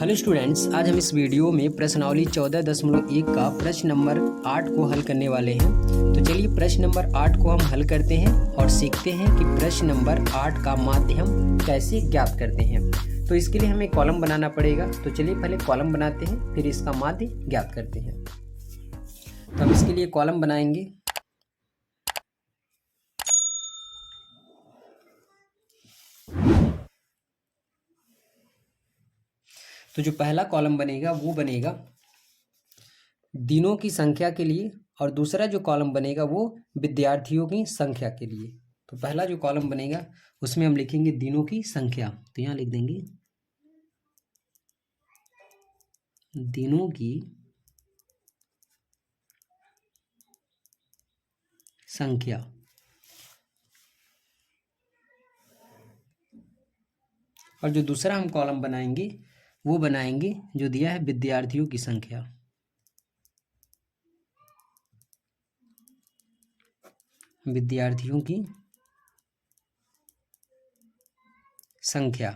Hello students, आज हम इस वीडियो में प्रश्नावली 14.1 का प्रश्न नंबर 8 को हल करने वाले हैं। तो चलिए प्रश्न नंबर 8 को हम हल करते हैं और सीखते हैं कि प्रश्न नंबर 8 का माध्य हम कैसे ज्ञात करते हैं। तो इसके लिए हमें कॉलम बनाना पड़ेगा। तो चलिए पहले कॉलम बनाते हैं, फिर इसका माध्य ज्ञात करते हैं। तो हम इसके लिए कॉलम बनाएंगे। तो जो पहला कॉलम बनेगा वो बनेगा दिनों की संख्या के लिए, और दूसरा जो कॉलम बनेगा वो विद्यार्थियों की संख्या के लिए। तो पहला जो कॉलम बनेगा उसमें हम लिखेंगे दिनों की संख्या। तो यहाँ लिख देंगे दिनों की संख्या। और जो दूसरा हम कॉलम बनाएंगे वो बनाएंगे जो दिया है विद्यार्थियों की संख्या। विद्यार्थियों की संख्या,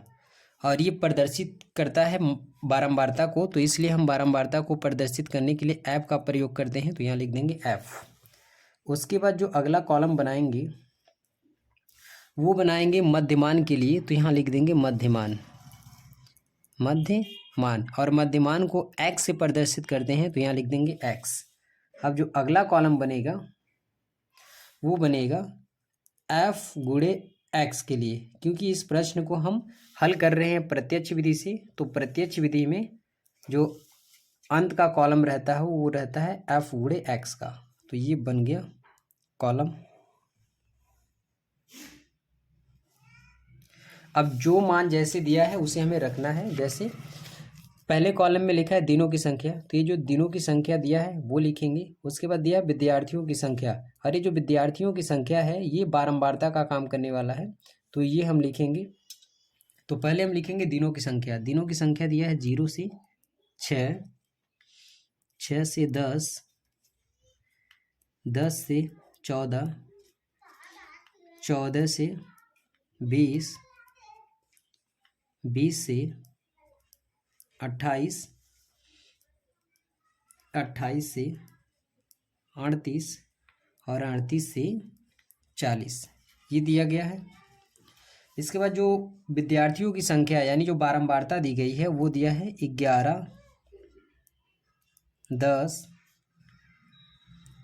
और ये प्रदर्शित करता है बारंबारता को, तो इसलिए हम बारंबारता को प्रदर्शित करने के लिए ऐप का प्रयोग करते हैं। तो यहाँ लिख देंगे ऐप। उसके बाद जो अगला कॉलम बनाएंगे वो बनाएंगे मध्यमान के लिए। तो यहाँ लिख देंगे मध्यमान। मध्यमान, और मध्यमान को x से प्रदर्शित करते हैं। तो यहाँ लिख देंगे x। अब जो अगला कॉलम बनेगा वो बनेगा f गुणे x के लिए, क्योंकि इस प्रश्न को हम हल कर रहे हैं प्रत्यक्ष विधि से। तो प्रत्यक्ष विधि में जो अंत का कॉलम रहता है वो रहता है f गुणे x का। तो ये बन गया कॉलम। अब जो मान जैसे दिया है उसे हमें रखना है। जैसे पहले कॉलम में लिखा है दिनों की संख्या, तो ये जो दिनों की संख्या दिया है वो लिखेंगे। उसके बाद दिया विद्यार्थियों की संख्या, और ये जो विद्यार्थियों की संख्या है ये बारंबारता का काम करने वाला है, तो ये हम लिखेंगे। तो पहले हम लिखेंगे दिनों की संख्या। दिनों की संख्या दिया है 0 से 6, 6 से 10, 10 से 14, 14 से 20, 20 से 28, 28 से 38, और 38 से 40, ये दिया गया है। इसके बाद जो विद्यार्थियों की संख्या यानी जो बारंबारता दी गई है वो दिया है 11, 10,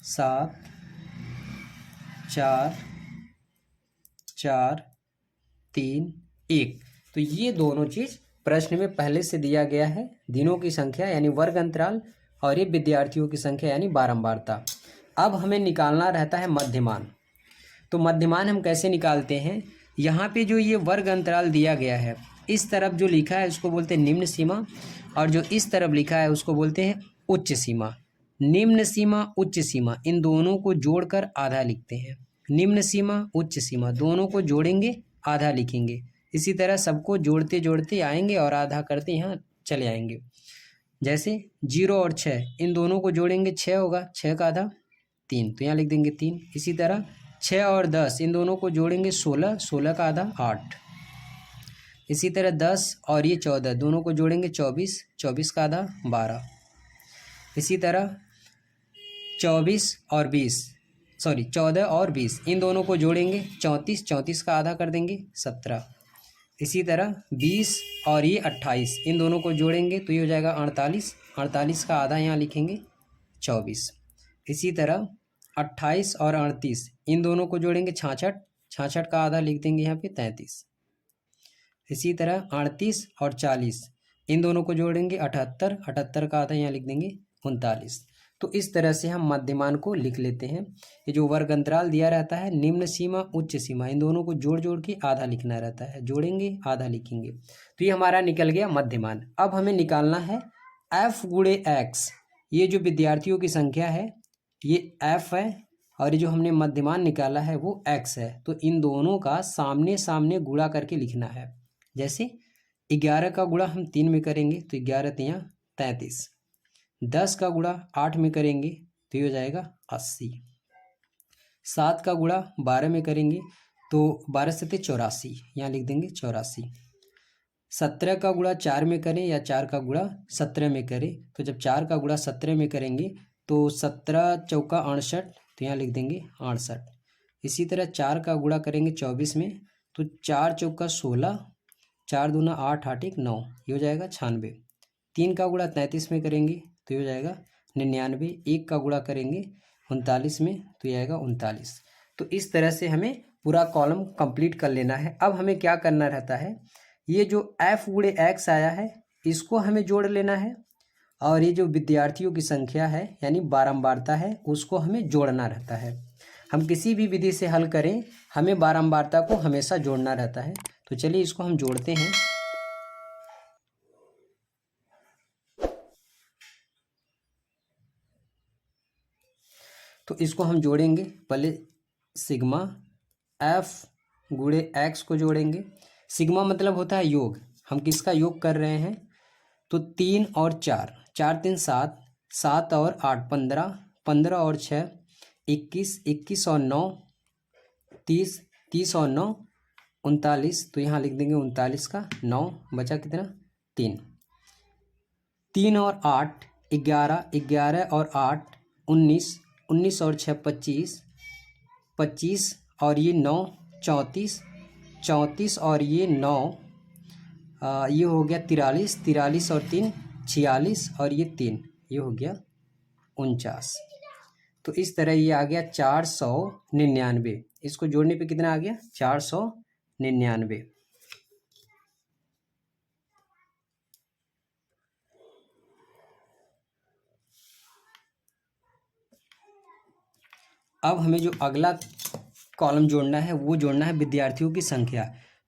7, 4, 4, 3, 1। तो ये दोनों चीज़ प्रश्न में पहले से दिया गया है, दिनों की संख्या यानी वर्ग अंतराल, और ये विद्यार्थियों की संख्या यानी बारंबारता। अब हमें निकालना रहता है मध्यमान। तो मध्यमान हम कैसे निकालते हैं? यहाँ पे जो ये वर्ग अंतराल दिया गया है, इस तरफ जो लिखा है उसको बोलते हैं निम्न सीमा, और जो इस तरफ लिखा है उसको बोलते हैं उच्च सीमा। निम्न सीमा उच्च सीमा, इन दोनों को जोड़कर आधा लिखते हैं। निम्न सीमा उच्च सीमा दोनों को जोड़ेंगे, आधा लिखेंगे। इसी तरह सबको जोड़ते जोड़ते आएंगे और आधा करते यहाँ चले आएंगे। जैसे 0 और 6, इन दोनों को जोड़ेंगे 6 होगा, 6 का आधा 3, तो यहाँ लिख देंगे 3। इसी तरह 6 और 10, इन दोनों को जोड़ेंगे 16, 16 का आधा 8। इसी तरह 10 और ये 14, दोनों को जोड़ेंगे 24, 24 का आधा 12। इसी तरह 24 और 20, सॉरी 14 और 20, इन दोनों को जोड़ेंगे 34, 34 का आधा कर देंगे 17। इसी तरह 20 और ये 28, इन दोनों को जोड़ेंगे तो ये हो जाएगा 48, 48 का आधा यहाँ लिखेंगे 24। इसी तरह 28 और 38, इन दोनों को जोड़ेंगे 66, 66 का आधा लिख देंगे यहाँ पे 33। इसी तरह 38 और 40, इन दोनों को जोड़ेंगे 78, 78 का आधा यहाँ लिख देंगे 39। तो इस तरह से हम मध्यमान को लिख लेते हैं। ये जो वर्ग अंतराल दिया रहता है निम्न सीमा उच्च सीमा, इन दोनों को जोड़ जोड़ के आधा लिखना रहता है, जोड़ेंगे आधा लिखेंगे। तो ये हमारा निकल गया मध्यमान। अब हमें निकालना है f गुणे x। ये जो विद्यार्थियों की संख्या है ये f है, और ये जो हमने मध्यमान निकाला है वो x है। तो इन दोनों का सामने सामने गुणा करके लिखना है। जैसे 11 का गुणा हम 3 में करेंगे तो 11 तियाँ 33, 10 का गुणा 8 में करेंगे तो ये हो जाएगा 80, 7 का गुणा 12 में करेंगे तो 12 सत्ते 84, यहाँ लिख देंगे 84। 17 का गुणा 4 में करें या 4 का गुणा 17 में करें। तो जब 4 का गुणा 17 में करेंगे तो 17 चौका 68, तो यहाँ लिख देंगे 68। इसी तरह 4 का गुणा करेंगे 24 में, तो 4 चौका 16, 4 दूना 8, 8 1 9, ये हो जाएगा 96। 3 का गुणा 33 में करेंगे तो ये हो जाएगा 99। 1 का गुणा करेंगे 39 में तो ये आएगा 39। तो इस तरह से हमें पूरा कॉलम कंप्लीट कर लेना है। अब हमें क्या करना रहता है, ये जो f गुणे x आया है इसको हमें जोड़ लेना है, और ये जो विद्यार्थियों की संख्या है यानी बारंबारता है उसको हमें जोड़ना रहता है। हम किसी भी विधि से हल करें हमें बारंबारता को हमेशा जोड़ना रहता है। तो चलिए इसको हम जोड़ते हैं। तो इसको हम जोड़ेंगे, पहले सिग्मा f गुणे x को जोड़ेंगे। सिग्मा मतलब होता है योग, हम किसका योग कर रहे हैं, तो 3 और 4, 4 3 7, 7 और 8 15, 15 और 6 21, 21 और 9 30, 30 और 9 39, तो यहाँ लिख देंगे 39 का 9, बचा कितना 3। 3 और 8 11, 11 और 8 19, 19 और 6 25, 25 और ये 9 34, 34 और ये 9 ये हो गया 43, 43 और 3 46 और ये 3 ये हो गया 49। तो इस तरह ये आ गया 499। इसको जोड़ने पे कितना आ गया 499। अब हमें जो अगला कॉलम जोड़ना है वो जोड़ना है विद्यार्थियों की संख्या।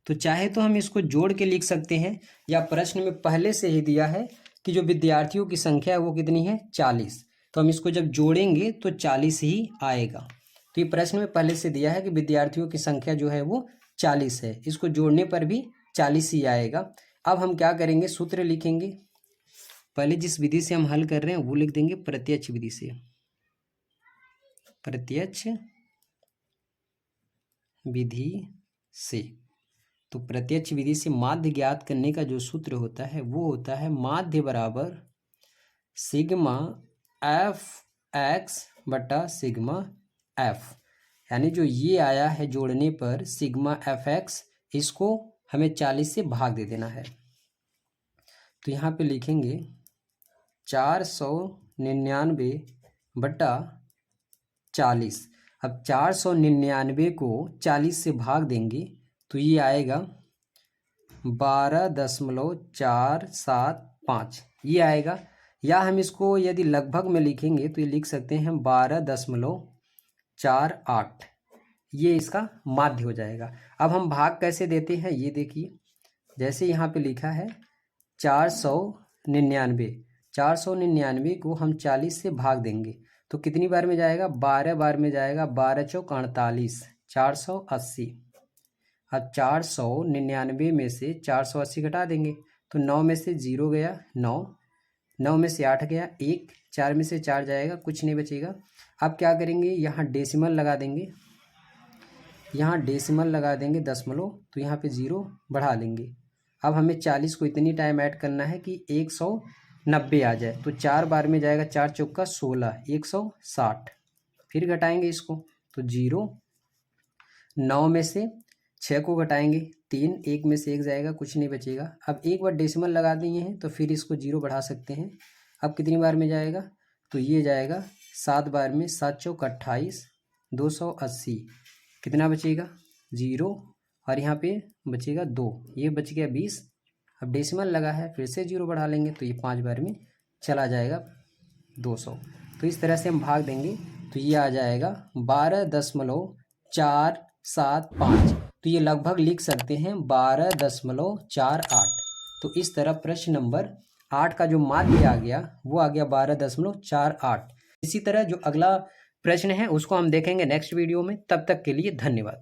तो चाहे तो हम इसको जोड़ के लिख सकते हैं, या प्रश्न में पहले से ही दिया है कि जो विद्यार्थियों की संख्या है वो कितनी है 40, तो हम इसको जब जोड़ेंगे तो 40 ही आएगा। तो ये प्रश्न में पहले से दिया है कि विद्यार्थियों की संख्या जो है वो 40 है, इसको जोड़ने पर भी 40 ही आएगा। अब हम क्या करेंगे, सूत्र लिखेंगे। पहले जिस विधि से हम हल कर रहे हैं वो लिख देंगे प्रत्यक्ष विधि से। प्रत्यक्ष विधि से, तो प्रत्यक्ष विधि से माध्य ज्ञात करने का जो सूत्र होता है वो होता है माध्य बराबर सिग्मा एफ एक्स बटा सिग्मा एफ। यानी जो ये आया है जोड़ने पर सिग्मा एफ एक्स, इसको हमें 40 से भाग दे देना है। तो यहाँ पे लिखेंगे 499 बटा 40। अब 499 को 40 से भाग देंगे तो ये आएगा 12.475 ये आएगा। या हम इसको यदि लगभग में लिखेंगे तो ये लिख सकते हैं 12.48, ये इसका माध्य हो जाएगा। अब हम भाग कैसे देते हैं ये देखिए, जैसे यहाँ पे लिखा है 499, 499 को हम 40 से भाग देंगे तो कितनी बार में जाएगा, 12 बार में जाएगा। 12 चौक 48, 480। अब 499 में से 480 घटा देंगे तो 9 में से 0 गया 9, 9 में से 8 गया 1, 4 में से 4 जाएगा, कुछ नहीं बचेगा। अब क्या करेंगे, यहाँ डेसिमल लगा देंगे, यहाँ डेसिमल लगा देंगे दशमलव, तो यहाँ पे 0 बढ़ा लेंगे। अब हमें 40 को इतनी टाइम ऐड करना है कि 190 आ जाए, तो 4 बार में जाएगा, 4 चौका 16, 160। फिर घटाएंगे इसको तो 0, 9 में से 6 को घटाएंगे 3, 1 में से 1 जाएगा, कुछ नहीं बचेगा। अब एक बार डेसिमल लगा दिए हैं तो फिर इसको 0 बढ़ा सकते हैं। अब कितनी बार में जाएगा, तो ये जाएगा 7 बार में, 7 चौक 28, 280। कितना बचेगा 0, और यहाँ पे बचेगा 2, ये बच गया 20। अब डेसिमल लगा है फिर से 0 बढ़ा लेंगे तो ये 5 बार में चला जाएगा 200। तो इस तरह से हम भाग देंगे तो ये आ जाएगा 12.475। तो ये लगभग लिख सकते हैं 12.48। तो इस तरह प्रश्न नंबर 8 का जो माध्य आ गया वो आ गया 12.48। इसी तरह जो अगला प्रश्न है उसको हम देखेंगे नेक्स्ट वीडियो में। तब तक के लिए धन्यवाद।